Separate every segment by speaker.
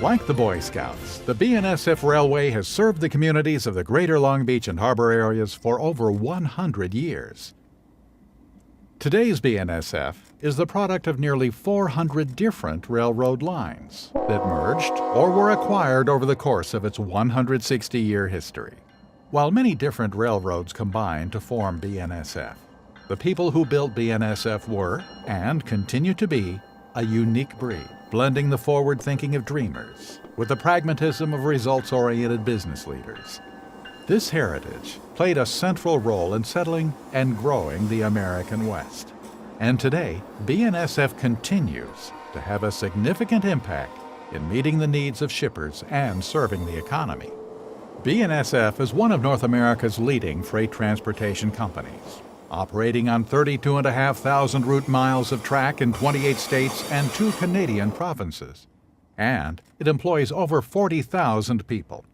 Speaker 1: Like the Boy Scouts, the BNSF Railway has served the communities of the greater Long Beach and harbor areas for over 100 years. Today's BNSF is the product of nearly 400 different railroad lines that merged or were acquired over the course of its 160-year history. While many different railroads combined to form BNSF, the people who built BNSF were, and continue to be, a unique breed, blending the forward thinking of dreamers with the pragmatism of results-oriented business leaders. This heritage played a central role in settling and growing the American West. And today, BNSF continues to have a significant impact in meeting the needs of shippers and serving the economy. BNSF is one of North America's leading freight transportation companies, operating on 32,500 route miles of track in 28 states and 2 Canadian provinces. And it employs over 40,000 people.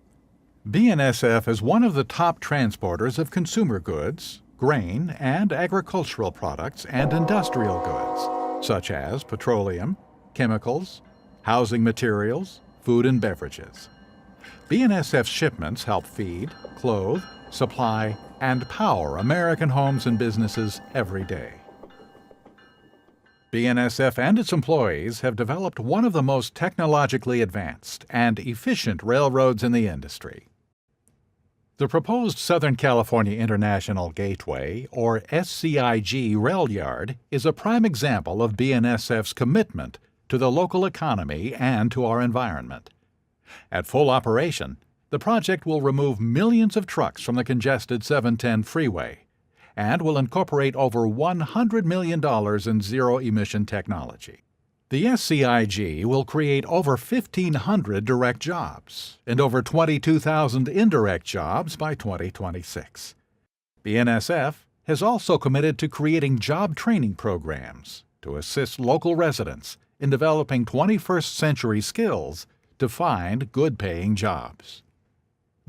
Speaker 1: BNSF is one of the top transporters of consumer goods, grain and agricultural products and industrial goods, such as petroleum, chemicals, housing materials, food and beverages. BNSF shipments help feed, clothe, supply, and power American homes and businesses every day. BNSF and its employees have developed one of the most technologically advanced and efficient railroads in the industry. The proposed Southern California International Gateway, or SCIG, rail yard is a prime example of BNSF's commitment to the local economy and to our environment. At full operation, the project will remove millions of trucks from the congested 710 freeway and will incorporate over $100 million in zero-emission technology. The SCIG will create over 1,500 direct jobs and over 22,000 indirect jobs by 2026. BNSF has also committed to creating job training programs to assist local residents in developing 21st-century skills to find good-paying jobs.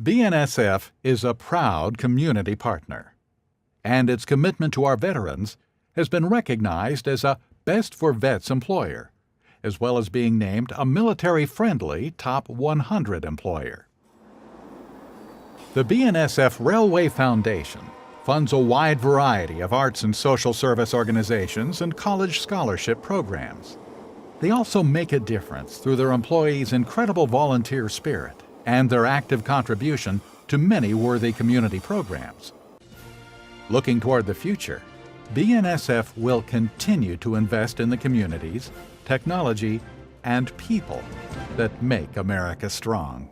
Speaker 1: BNSF is a proud community partner, and its commitment to our veterans has been recognized as a Best for Vets employer, as well as being named a military-friendly Top 100 employer. The BNSF Railway Foundation funds a wide variety of arts and social service organizations and college scholarship programs. They also make a difference through their employees' incredible volunteer spirit and their active contribution to many worthy community programs. Looking toward the future, BNSF will continue to invest in the communities, technology, and people that make America strong.